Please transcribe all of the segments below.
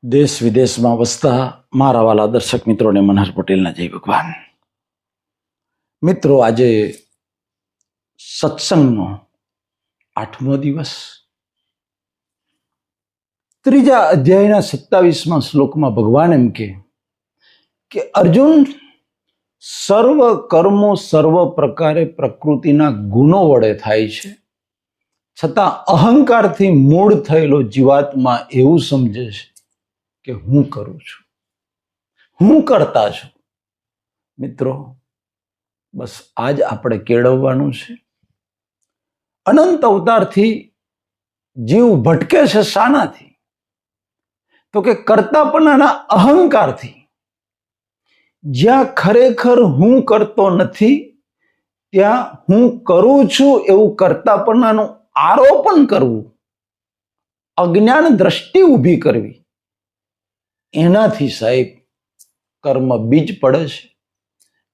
દેશ વિદેશમાં વસતા મારા વાલા દર્શક મિત્રોને મનહર પટેલના જય ભગવાન. મિત્રો, આજે સત્સંગનો 8મો દિવસ. ત્રીજા અધ્યાયના 27મા શ્લોકમાં ભગવાન એમ કે અર્જુન, સર્વ કર્મો સર્વ પ્રકારે પ્રકૃતિના ગુણો વડે થાય છે, છતાં અહંકારથી મૂળ થયેલો જીવાત્મા એવું સમજે છે કે હું કરું છું, હું કરતા છું. મિત્રો, બસ આજ આપણે કેળવવાનું છે. અનંત અવતારથી જીવ ભટકે છે. શાનાથી? તો કે કરતાપણાના અહંકારથી. જ્યાં ખરેખર હું કરતો નથી ત્યાં હું કરું છું એવું કરતાપણાનું આરોપણ કરવું, અજ્ઞાન દ્રષ્ટિ ઊભી કરવી, એનાથી સાહેબ કર્મ બીજ પડે છે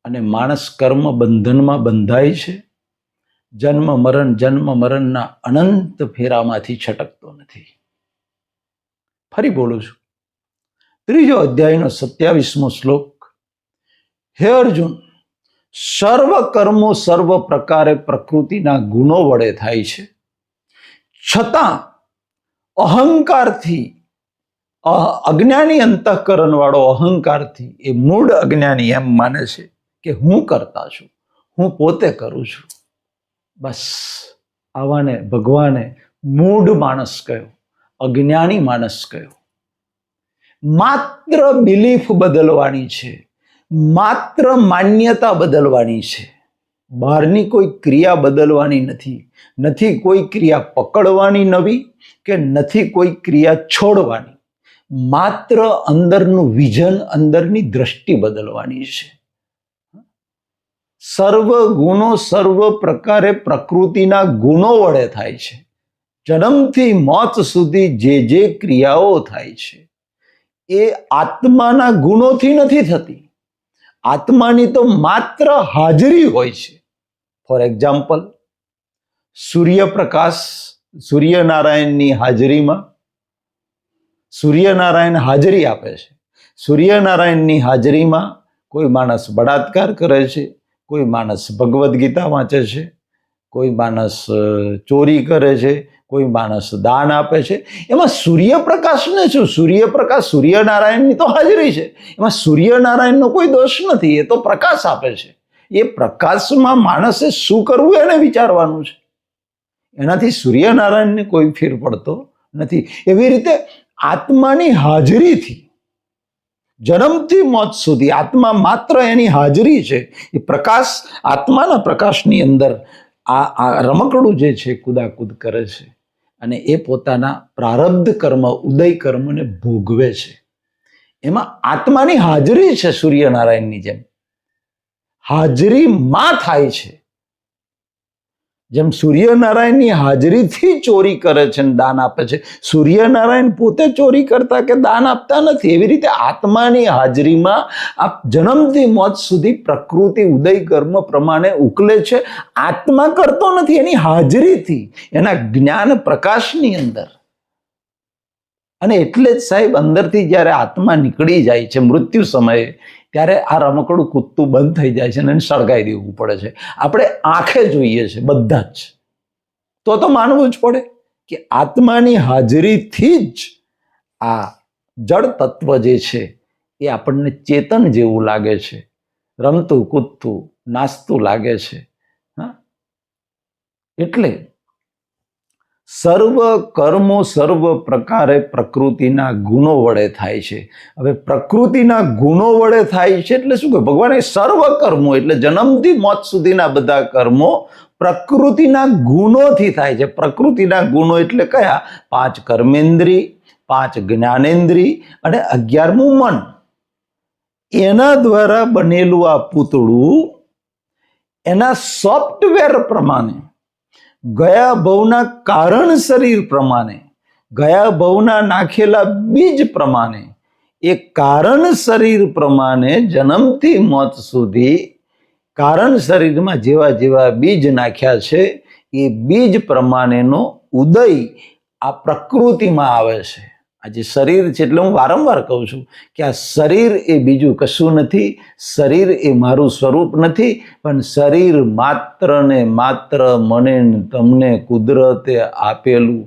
અને માણસ કર્મ બંધનમાં બંધાય છે. જન્મ મરણના અનંત ફેરામાંથી છટકતો નથી. ફરી બોલું છું, ત્રીજો અધ્યાયનો 27મો શ્લોક. હે અર્જુન, સર્વ કર્મો સર્વ પ્રકારે પ્રકૃતિના ગુણો વડે થાય છે, છતાં અહંકારથી, અજ્ઞાની અંતઃકરણ વાળો અહંકારથી, એ મૂળ અજ્ઞાની એમ માને છે કે હું કરતા છું, હું પોતે કરું છું. બસ આવાને ભગવાને મૂળ માણસ કહ્યો, અજ્ઞાની માણસ કહ્યો. માત્ર બિલીફ બદલવાની છે, માત્ર માન્યતા બદલવાની છે. બહારની કોઈ ક્રિયા બદલવાની નથી. નથી કોઈ ક્રિયા પકડવાની નવી, કે નથી કોઈ ક્રિયા છોડવાની. માત્ર અંદરનું વિઝન, અંદરની દ્રષ્ટિ બદલવાની છે. સર્વ ગુણો સર્વ પ્રકારે પ્રકૃતિના ગુણો વડે થાય છે. જન્મથી મોત સુધી જે ક્રિયાઓ થાય છે એ આત્માના ગુણોથી નથી થતી. આત્માની તો માત્ર હાજરી હોય છે. ફોર એક્ઝામ્પલ, સૂર્યપ્રકાશ, સૂર્યનારાયણની હાજરીમાં સૂર્યનારાયણ હાજરી આપે છે. સૂર્યનારાયણની હાજરીમાં કોઈ માણસ બળાત્કાર કરે છે, કોઈ માણસ ભગવદ્ ગીતા વાંચે છે, કોઈ માણસ ચોરી કરે છે, કોઈ માણસ દાન આપે છે. એમાં સૂર્યપ્રકાશને શું? સૂર્યપ્રકાશ, સૂર્યનારાયણની તો હાજરી છે, એમાં સૂર્યનારાયણનો કોઈ દોષ નથી. એ તો પ્રકાશ આપે છે. એ પ્રકાશમાં માણસે શું કરવું એને વિચારવાનું છે. એનાથી સૂર્યનારાયણને કોઈ ફેર પડતો નથી. એવી રીતે આત્માની હાજરીથી જન્મથી મોત સુધી આત્મા માત્ર એની હાજરી છે. એ પ્રકાશ, આત્માના પ્રકાશની અંદર આ રમકડું જે છે કુદાકુદ કરે છે અને એ પોતાના પ્રારબ્ધ કર્મ, ઉદય કર્મને ભોગવે છે. એમાં આત્માની હાજરી છે. સૂર્યનારાયણની જેમ હાજરીમાં થાય છે. જેમ સૂર્યનારાયણની હાજરીથી ચોરી કરે છે અને દાન આપે છે, સૂર્યનારાયણ પોતે ચોરી કરતા કે દાન આપતા નથી. એવી રીતે આત્માની હાજરીમાં આ જન્મથી મોત સુધી પ્રકૃતિ ઉદય કર્મ પ્રમાણે ઉકલે છે. આત્મા કરતો નથી, એની હાજરીથી, એના જ્ઞાન પ્રકાશની અંદર. અને એટલે જ સાહેબ અંદરથી જ્યારે આત્મા નીકળી જાય છે મૃત્યુ સમયે, ત્યારે આ રમકડું કૂદતું બંધ થઈ જાય છે અને એને સળગાઈ દેવું પડે છે. આપણે આંખે જોઈએ છે બધા જ. તો માનવું જ પડે કે આત્માની હાજરીથી જ આ જળ તત્વ જે છે એ આપણને ચેતન જેવું લાગે છે, રમતું કૂદતું નાચતું લાગે છે. એટલે સર્વ કર્મો સર્વ પ્રકારે પ્રકૃતિના ગુણો વડે થાય છે. હવે પ્રકૃતિના ગુણો વડે થાય છે એટલે શું કહે ભગવાને? સર્વ કર્મો એટલે જન્મથી મોત સુધીના બધા કર્મો પ્રકૃતિના ગુણોથી થાય છે. પ્રકૃતિના ગુણો એટલે કયા? 5 કર્મેન્દ્રિય, 5 જ્ઞાનેન્દ્રિય અને 11મું મન. એના દ્વારા બનેલું આ પૂતળું એના સોફ્ટવેર પ્રમાણે, ગયા ભવના કારણ શરીર પ્રમાણે, ગયા ભવના નાખેલા બીજ પ્રમાણે, એ કારણ શરીર પ્રમાણે જન્મથી મોત સુધી કારણ શરીરમાં જેવા જેવા બીજ નાખ્યા છે એ બીજ પ્રમાણેનો ઉદય આ પ્રકૃતિમાં આવે છે. આ જે શરીર છે, એટલે હું વારંવાર કહું છું કે આ શરીર એ બીજું કશું નથી, શરીર એ મારું સ્વરૂપ નથી, પણ શરીર માત્ર ને માત્ર મને ને તમને કુદરતે આપેલું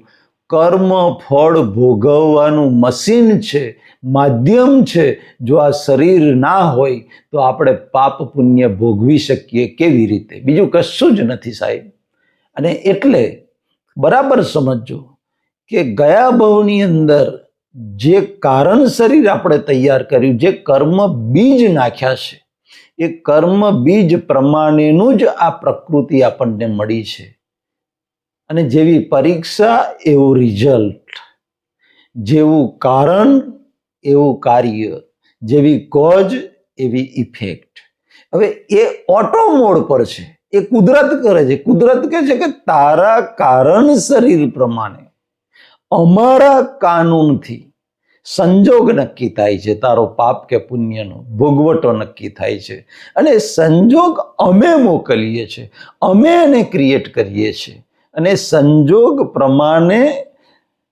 કર્મ ફળ ભોગવવાનું મશીન છે, માધ્યમ છે. જો આ શરીર ના હોય તો આપણે પાપ પુણ્ય ભોગવી શકીએ કેવી રીતે? બીજું કશું જ નથી સાહેબ. અને એટલે બરાબર સમજજો કે ગયા ભવની અંદર જે કારણ શરીર આપણે તૈયાર કર્યું, જે કર્મ બીજ નાખ્યા છે, એ કર્મ બીજ પ્રમાણેનું જ આ પ્રકૃતિ આપણને મળી છે. અને જેવી પરીક્ષા એવું રિઝલ્ટ, જેવું કારણ એવું કાર્ય, જેવી કોઝ એવી ઇફેક્ટ. હવે એ ઓટો મોડ પર છે, એ કુદરત કરે છે. કુદરત કહે છે કે તારા કારણ શરીર પ્રમાણે અમારા કાનૂનથી સંજોગ નક્કી થાય છે, તારો પાપ કે પુણ્યનો ભોગવટો નક્કી થાય છે. અને સંજોગ અમે મોકલીએ છીએ, અમે એને ક્રિએટ કરીએ છીએ. અને સંજોગ પ્રમાણે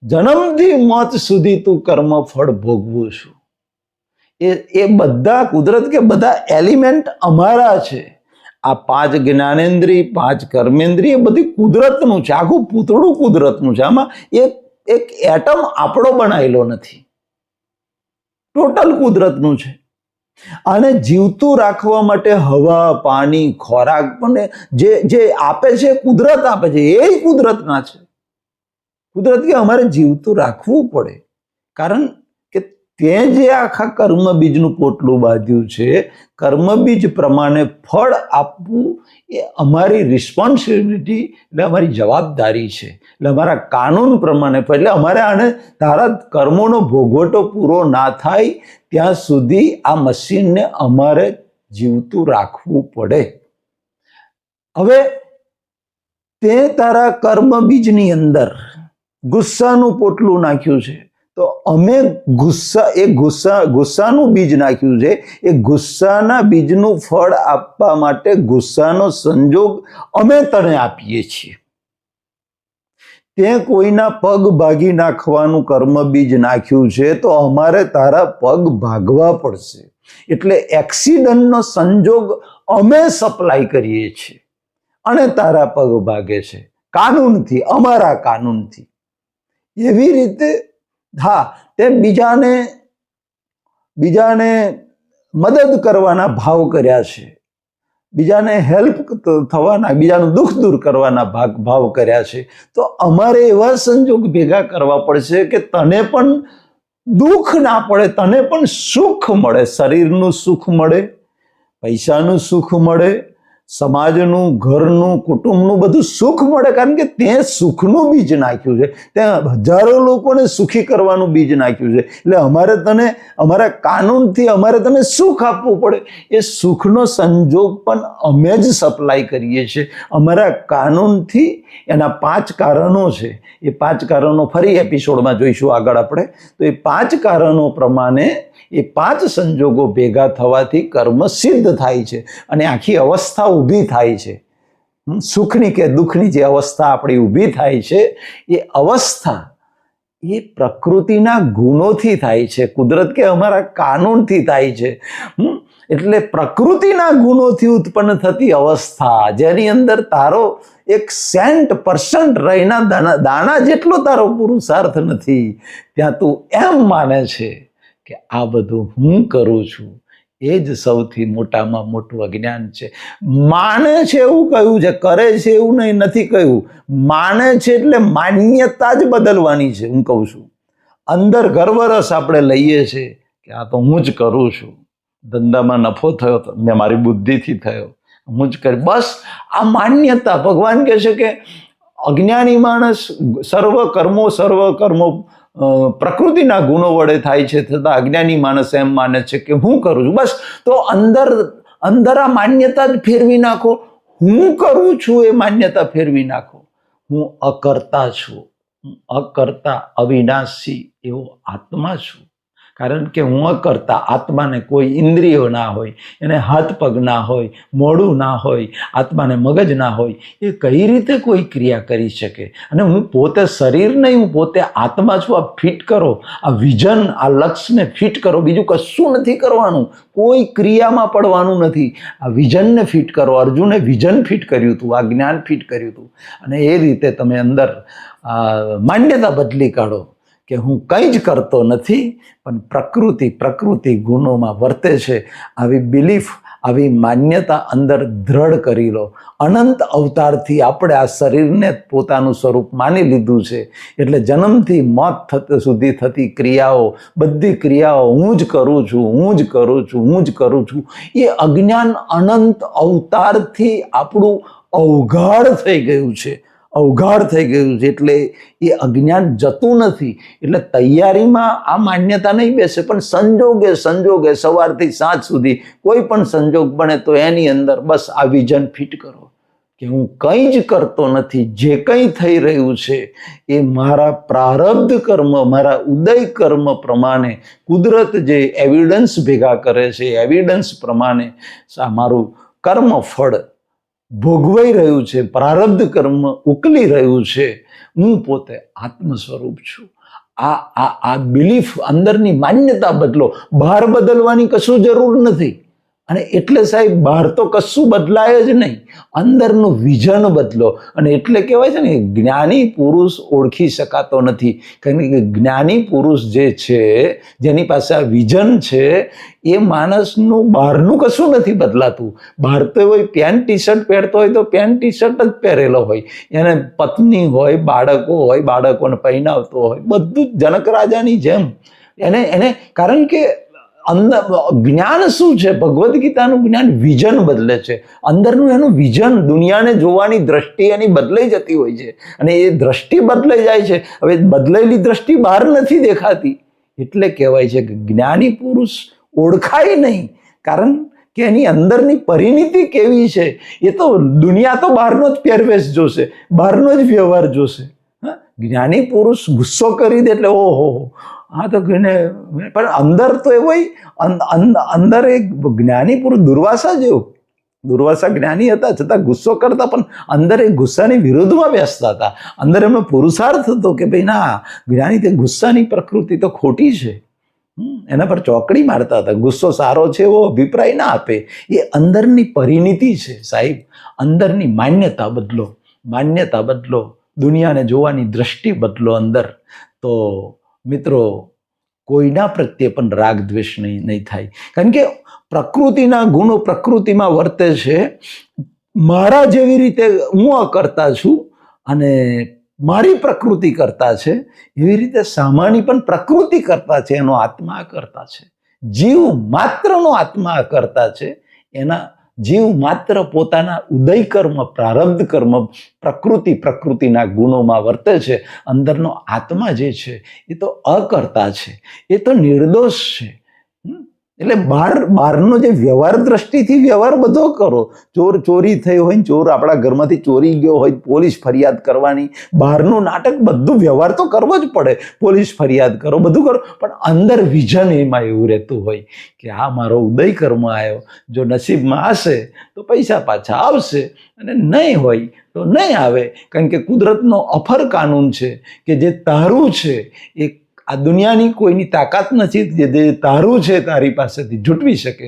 જન્મથી મોત સુધી તું કર્મ ફળ ભોગવું છું. એ બધા કુદરત કે બધા એલિમેન્ટ અમારા છે. આ 5 જ્ઞાનેન્દ્રિય, 5 કર્મેન્દ્રિય બધી કુદરતનું છે. આખું પૂતળું કુદરતનું છે. આમાં એક એટમ આપણો બનાવેલો નથી, ટોટલ કુદરતનું છે. આને જીવતું રાખવા માટે હવા, પાણી, ખોરાક પણ જે આપે છે કુદરત આપે છે, એ કુદરતના છે. કુદરત કે અમારે જીવતું રાખવું પડે, કારણ કે તે જે આખા કર્મ બીજનું પોટલું બાંધ્યું છે, કર્મ બીજ પ્રમાણે ફળ આપવું એ અમારી રિસ્પોન્સિબિલિટી, એટલે અમારી જવાબદારી છે. એટલે અમારા કાનૂન પ્રમાણે, એટલે અમારે આને તારા કર્મોનો ભોગવટો પૂરો ના થાય ત્યાં સુધી આ મશીનને અમારે જીવતું રાખવું પડે. હવે તે તારા કર્મ બીજની અંદર ગુસ્સાનું પોટલું નાખ્યું છે, તો અમે ગુસ્સાનું બીજ નાખ્યું છે. એ ગુસ્સાના બીજનું ફળ આપવા માટે ગુસ્સાનો સંજોગ અમે તને આપીએ છીએ. તે કોઈના પગ ભાગી નાખવાનું કર્મ બીજ નાખ્યું છે, તો અમારે તારા પગ ભાગવા પડશે. એટલે એક્સિડન્ટનો સંજોગ અમે સપ્લાય કરીએ છીએ અને તારા પગ ભાગે છે, કાનૂનથી, અમારા કાનૂનથી. એવી રીતે હા, તે બીજાને મદદ કરવાના ભાવ કર્યા છે, બીજાને હેલ્પ થવાના, બીજાનું દુઃખ દૂર કરવાના ભાવ કર્યા છે. તો અમારે એવા સંજોગ ભેગા કરવા પડશે કે તને પણ દુઃખ ના પડે, તને પણ સુખ મળે. શરીરનું સુખ મળે, પૈસાનું સુખ મળે, સમાજનું, ઘરનું, કુટુંબનું બધું સુખ મળે. કારણ કે તે સુખનું બીજ નાખ્યું છે, ત્યાં હજારો લોકોને સુખી કરવાનું બીજ નાખ્યું છે. એટલે અમારે તને, અમારા કાનૂનથી અમારે તને સુખ આપવું પડે. એ સુખનો સંજોગ પણ અમે જ સપ્લાય કરીએ છીએ અમારા કાનૂનથી. એના 5 કારણો છે. એ 5 કારણો ફરી એપિસોડમાં જોઈશું આગળ આપણે. તો એ 5 કારણો પ્રમાણે એ 5 સંજોગો ભેગા થવાથી કર્મ સિદ્ધ થાય છે અને આખી અવસ્થા ઊભી થાય છે. સુખની કે દુઃખની જે અવસ્થા આપણી ઊભી થાય છે, એ અવસ્થા એ પ્રકૃતિના ગુણોથી થાય છે, કુદરત કે અમારા કાનૂનથી થાય છે. એટલે પ્રકૃતિના ગુણોથી ઉત્પન્ન થતી અવસ્થા, જેની અંદર તારો 1% રહીના દાણા જેટલો તારો પુરુષાર્થ નથી, ત્યાં તું એમ માને છે કે આ બધું હું કરું છું. એ જ સૌથી મોટામાં મોટું અજ્ઞાન છે. માને છે એવું કહ્યું છે, કરે છે એવું નહીં, નથી કહ્યું. માને છે એટલે માન્યતા જ બદલવાની છે. હું કહું છું, અંદર ગર્વરસ આપણે લઈએ છીએ કે આ તો હું જ કરું છું, ધંધામાં નફો થયો તો મેં મારી બુદ્ધિથી થયો, હું જ કરી. બસ આ માન્યતા. ભગવાન કહે છે કે અજ્ઞાની માણસ સર્વ કર્મો પ્રકૃતિના ગુણો વડે થાય છે, છતાં અજ્ઞાની માણસ એમ માને છે કે હું કરું છું. બસ તો અંદર આ માન્યતા જ ફેરવી નાખો. હું કરું છું એ માન્યતા ફેરવી નાખો. હું અકર્તા છું, હું અકર્તા અવિનાશી એવો આત્મા છું. કારણ કે હું અકર્તા આત્માને કોઈ ઇન્દ્રિયો ના હોય, એને હાથ પગ ના હોય, મોઢું ના હોય, આત્માને મગજ ના હોય, એ કઈ રીતે કોઈ ક્રિયા કરી શકે? અને હું પોતે શરીર નહીં, હું પોતે આત્મા છું. આ ફિટ કરો, આ વિઝન, આ લક્ષ્યને ફિટ કરો. બીજું કશું નથી કરવાનું, કોઈ ક્રિયામાં પડવાનું નથી. આ વિઝનને ફિટ કરો. અર્જુને વિઝન ફિટ કર્યું હતું, આ જ્ઞાન ફિટ કર્યું હતું. અને એ રીતે તમે અંદર માન્યતા બદલી કાઢો કે હું કંઈ જ કરતો નથી, પણ પ્રકૃતિ ગુણોમાં વર્તે છે. આવી બિલીફ, આવી માન્યતા અંદર દ્રઢ કરી લો. અનંત અવતારથી આપણે આ શરીરને પોતાનું સ્વરૂપ માની લીધું છે. એટલે જન્મથી મોત સુધી થતી ક્રિયાઓ, બધી ક્રિયાઓ હું જ કરું છું. એ અજ્ઞાન અનંત અવતારથી આપણું અવગાઢ થઈ ગયું છે. એટલે એ અજ્ઞાન જતું નથી. એટલે તૈયારીમાં આ માન્યતા નહીં બેસે, પણ સંજોગે સવારથી સાંજ સુધી કોઈ પણ સંજોગ બને તો એની અંદર બસ આ વિઝન ફિટ કરો કે હું કંઈ જ કરતો નથી. જે કંઈ થઈ રહ્યું છે એ મારા પ્રારબ્ધ કર્મ, મારા ઉદય કર્મ પ્રમાણે કુદરત જે એવિડન્સ ભેગા કરે છે, એવિડન્સ પ્રમાણે મારું કર્મ ફળ ભોગવાઈ રહ્યું છે, પ્રારબ્ધ કર્મ ઉકલી રહ્યું છે. હું પોતે આત્મ સ્વરૂપ છું. આ બિલીફ, અંદરની માન્યતા બદલો. બહાર બદલવાની કશું જરૂર નથી. અને એટલે સાહેબ બહાર તો કશું બદલાય જ નહીં, અંદરનું વિઝન બદલો. અને એટલે કહેવાય છે ને, જ્ઞાની પુરુષ ઓળખી શકાતો નથી. કારણ કે જ્ઞાની પુરુષ જે છે, જેની પાસે આ વિઝન છે, એ માણસનું બહારનું કશું નથી બદલાતું. બહાર તો હોય પેન્ટ ટી શર્ટ પહેરતો હોય તો પેન્ટ ટી શર્ટ જ પહેરેલો હોય, એને પત્ની હોય, બાળકો હોય, બાળકોને પહેરાવતો હોય, બધું જનક રાજાની જેમ એને કારણ કે અંદર જ્ઞાન શું છે? ભગવદ્ ગીતાનું જ્ઞાન વિઝન બદલે છે. અંદરનું એનું વિઝન, દુનિયાને જોવાની દ્રષ્ટિ એની બદલાઈ જતી હોય છે. અને એ દ્રષ્ટિ બદલાઈ જાય છે. હવે બદલાયેલી દ્રષ્ટિ બહાર નથી દેખાતી. એટલે કહેવાય છે કે જ્ઞાની પુરુષ ઓળખાય નહીં, કારણ કે એની અંદરની પરિણીતિ કેવી છે. એ તો દુનિયા તો બહારનો જ પહેરવેશ જોશે, બહારનો જ વ્યવહાર જોશે. જ્ઞાની પુરુષ ગુસ્સો કરી દે એટલે ઓહો, હા તો પણ અંદર તો એવો અંદર એક જ્ઞાની પુરુષ દુર્વાસા જ્ઞાની હતા, છતાં ગુસ્સો કરતા, પણ અંદર એ ગુસ્સાની વિરુદ્ધમાં બેસતા હતા. અંદર એમનો પુરુષાર્થ હતો કે ભાઈ ના, જ્ઞાની તે ગુસ્સાની પ્રકૃતિ તો ખોટી છે, એના પર ચોકડી મારતા હતા. ગુસ્સો સારો છે એવો અભિપ્રાય ના આપે. એ અંદરની પરિણીતિ છે સાહેબ. અંદરની માન્યતા બદલો, દુનિયાને જોવાની દ્રષ્ટિ બદલો અંદર. તો મિત્રો, કોઈના પ્રત્યે પણ રાગ દ્વેષ નહીં થાય. કારણ કે પ્રકૃતિના ગુણો પ્રકૃતિમાં વર્તે છે. મારા જેવી રીતે હું અકર્તા છું અને મારી પ્રકૃતિ કરતા છે, એવી રીતે સામાની પણ પ્રકૃતિ કરતા છે, એનો આત્મા અકર્તા છે. જીવ માત્રનો આત્મા અકર્તા છે. એના જીવ માત્ર પોતાના ઉદય કર્મ, પ્રારબ્ધ કર્મ, પ્રકૃતિના ગુણોમાં વર્તે છે. અંદરનો આત્મા જે છે એ તો અકર્તા છે, એ તો નિર્દોષ છે. એટલે બહારનો જે વ્યવહાર દ્રષ્ટિથી વ્યવહાર બધો કરો. ચોરી થઈ હોય ને, ચોર આપણા ઘરમાંથી ચોરી ગયો હોય, પોલીસ ફરિયાદ કરવાની. બહારનું નાટક બધું વ્યવહાર તો કરવો જ પડે. પોલીસ ફરિયાદ કરો, બધું કરો, પણ અંદર વિઝન એમાં એવું રહેતું હોય કે આ મારો ઉદય કર્મ આવ્યો, જો નસીબમાં હશે તો પૈસા પાછા આવશે, અને નહીં હોય તો નહીં આવે. કારણ કે કુદરતનો અફર કાનૂન છે કે જે તારું છે એ આ દુનિયાની કોઈની તાકાત નથી, જે તારું છે તારી પાસેથી ઝૂંટવી શકે.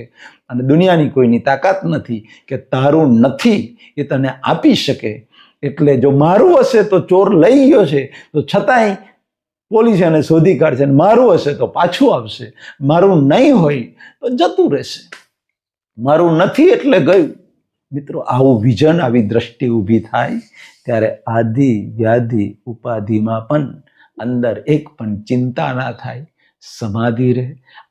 અને દુનિયાની કોઈની તાકાત નથી કે તારું નથી એ તને આપી શકે. એટલે જો મારું હશે તો ચોર લઈ ગયો છે તો છતાંય પોલીસ એને શોધી કાઢશે, અને મારું હશે તો પાછું આવશે. મારું નહીં હોય તો જતું રહેશે. મારું નથી એટલે ગયું. મિત્રો, આવું વિઝન, આવી દ્રષ્ટિ ઊભી થાય ત્યારે આદિ વ્યાધિ ઉપાધિમાં પણ અંદર એક પણ ચિંતા ના થાય, સમાધિ રહે.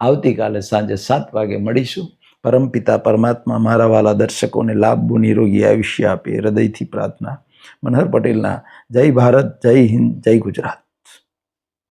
આવતીકાલે સાંજે 7 વાગે મળીશું. પરમપિતા પરમાત્મા મારા વાલા દર્શકોને લાભ, નિરોગી આયુષ્ય આપે, હૃદયથી પ્રાર્થના. મનહર પટેલના જય ભારત, જય હિન્દ, જય ગુજરાત.